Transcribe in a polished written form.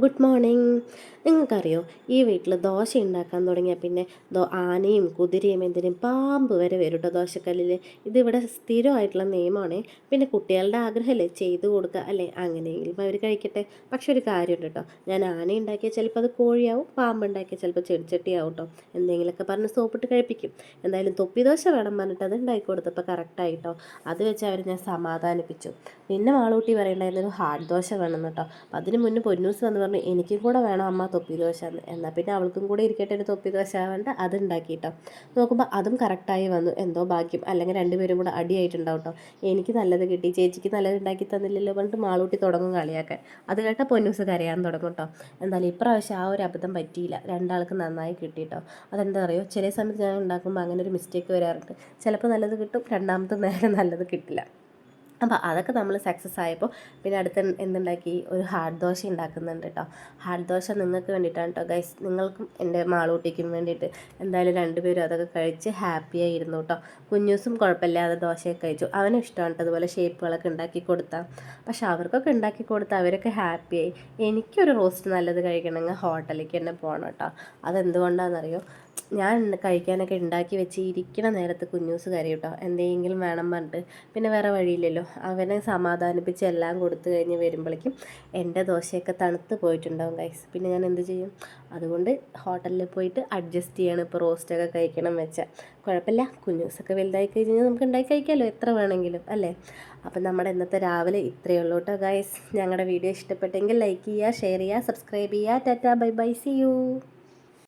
Good morning. നിങ്ങൾക്കറിയോ, ഈ വീട്ടിൽ ദോശ ഉണ്ടാക്കാൻ തുടങ്ങിയാൽ പിന്നെ ആനയും കുതിരയും എന്തിനും പാമ്പ് വരെ വരും കേട്ടോ ദോശക്കല്ലിൽ. ഇതിവിടെ സ്ഥിരമായിട്ടുള്ള നിയമമാണ്. പിന്നെ കുട്ടികളുടെ ആഗ്രഹമല്ലേ, ചെയ്തു കൊടുക്കുക അല്ലേ, അങ്ങനെയെങ്കിലും അവർ കഴിക്കട്ടെ. പക്ഷെ ഒരു കാര്യമുണ്ട് കേട്ടോ, ഞാൻ ആന ഉണ്ടാക്കിയാൽ ചിലപ്പോൾ അത് കോഴിയാവും, പാമ്പ് ഉണ്ടാക്കിയാൽ ചിലപ്പോൾ ചെടിച്ചട്ടിയാവും കേട്ടോ. എന്തെങ്കിലുമൊക്കെ പറഞ്ഞ് സോപ്പിട്ട് കഴിപ്പിക്കും. എന്തായാലും തൊപ്പി ദോശ വേണം പറഞ്ഞിട്ട് അത് ഉണ്ടാക്കി കൊടുത്തപ്പോൾ കറക്റ്റായിട്ടോ. അത് വെച്ച് അവർ ഞാൻ സമാധാനിപ്പിച്ചു. പിന്നെ മാളൂട്ടി പറയണ്ടായിരുന്നു ഹാർഡ് ദോശ വേണം കേട്ടോ. അതിന് മുന്നേ പൊന്നൂസ് വന്ന് പറഞ്ഞു എനിക്കും കൂടെ വേണം അമ്മ തൊപ്പി ദോശ എന്ന്. എന്നാൽ പിന്നെ അവൾക്കും കൂടെ ഇരിക്കട്ടെ ഒരു തൊപ്പി ദോശ ആവേണ്ട, അത് ഉണ്ടാക്കിയിട്ടോ. നോക്കുമ്പോൾ അതും കറക്റ്റായി വന്നു. എന്തോ ഭാഗ്യം, അല്ലെങ്കിൽ രണ്ടുപേരും കൂടെ അടിയായിട്ടുണ്ടാവും കേട്ടോ. എനിക്ക് നല്ലത് കിട്ടി, ചേച്ചിക്ക് നല്ലത് ഉണ്ടാക്കി തന്നില്ലല്ലോ പറഞ്ഞിട്ട് മാളൂട്ടി തുടങ്ങും കളിയാക്കാൻ. അത് കേട്ടാൽ പൊന്നൂസ് കരയാൻ തുടങ്ങും കേട്ടോ. എന്തായാലും ഇപ്രാവശ്യം ആ ഒരു അബദ്ധം പറ്റിയില്ല, രണ്ടാൾക്ക് നന്നായി കിട്ടി കേട്ടോ. അതെന്താ പറയുക, ചില സമയത്ത് ഞാൻ ഉണ്ടാക്കുമ്പോൾ അങ്ങനെ ഒരു മിസ്റ്റേക്ക് വരാറുണ്ട്. ചിലപ്പോൾ നല്ലത് കിട്ടും, രണ്ടാമത്തെ നേരം നല്ലത് കിട്ടില്ല. അപ്പോൾ അതൊക്കെ നമ്മൾ സക്സസ് ആയപ്പോൾ പിന്നെ അടുത്ത് എന്തുണ്ടാക്കി, ഒരു ഹാർഡ് ദോശ ഉണ്ടാക്കുന്നുണ്ട് കേട്ടോ. ഹാർഡ് ദോശ നിങ്ങൾക്ക് വേണ്ടിയിട്ടാണ് കേട്ടോ ഗൈസ്, നിങ്ങൾക്കും എൻ്റെ മാളൂട്ടിക്കും വേണ്ടിയിട്ട്. എന്തായാലും രണ്ടുപേരും അതൊക്കെ കഴിച്ച് ഹാപ്പിയായി ഇരുന്നു കേട്ടോ. കുഞ്ഞൂസും കുഴപ്പമില്ലാതെ ദോശയൊക്കെ കഴിച്ചു, അവനും ഇഷ്ടമാണ് കേട്ടോ അതുപോലെ ഷേപ്പുകളൊക്കെ ഉണ്ടാക്കി കൊടുത്താൽ. പക്ഷെ അവർക്കൊക്കെ ഉണ്ടാക്കി കൊടുത്താൽ അവരൊക്കെ ഹാപ്പിയായി. എനിക്കൊരു റോസ്റ്റ് നല്ലത് കഴിക്കണമെങ്കിൽ ഹോട്ടലിലേക്ക് തന്നെ പോകണം കേട്ടോ. അതെന്തുകൊണ്ടാണെന്നറിയോ, ഞാൻ കഴിക്കാനൊക്കെ ഉണ്ടാക്കി വെച്ച് ഇരിക്കണ നേരത്ത് കുഞ്ഞൂസ് കരയും കേട്ടോ, എന്തെങ്കിലും വേണം പറഞ്ഞിട്ട്. പിന്നെ വേറെ വഴിയില്ലല്ലോ, അവനെ സമാധാനിപ്പിച്ച് എല്ലാം കൊടുത്തു കഴിഞ്ഞ് വരുമ്പോഴേക്കും എൻ്റെ ദോശയൊക്കെ തണുത്ത് പോയിട്ടുണ്ടാവും ഗൈസ്. പിന്നെ ഞാൻ എന്ത് ചെയ്യും, അതുകൊണ്ട് ഹോട്ടലിൽ പോയിട്ട് അഡ്ജസ്റ്റ് ചെയ്യണം. ഇപ്പോൾ റോസ്റ്റൊക്കെ കഴിക്കണം വെച്ചാൽ കുഴപ്പമില്ല, കുഞ്ഞൂസൊക്കെ വലുതായി കഴിഞ്ഞാൽ നമുക്ക് ഉണ്ടാക്കി കഴിക്കാമല്ലോ എത്ര വേണമെങ്കിലും അല്ലേ. അപ്പം നമ്മുടെ ഇന്നത്തെ രാവിലെ ഇത്രയേ ഉള്ളൂ കേട്ടോ ഗൈസ്. ഞങ്ങളുടെ വീഡിയോ ഇഷ്ടപ്പെട്ടെങ്കിൽ ലൈക്ക് ചെയ്യുക, ഷെയർ ചെയ്യുക, സബ്സ്ക്രൈബ് ചെയ്യുക. Tata bye bye, see U.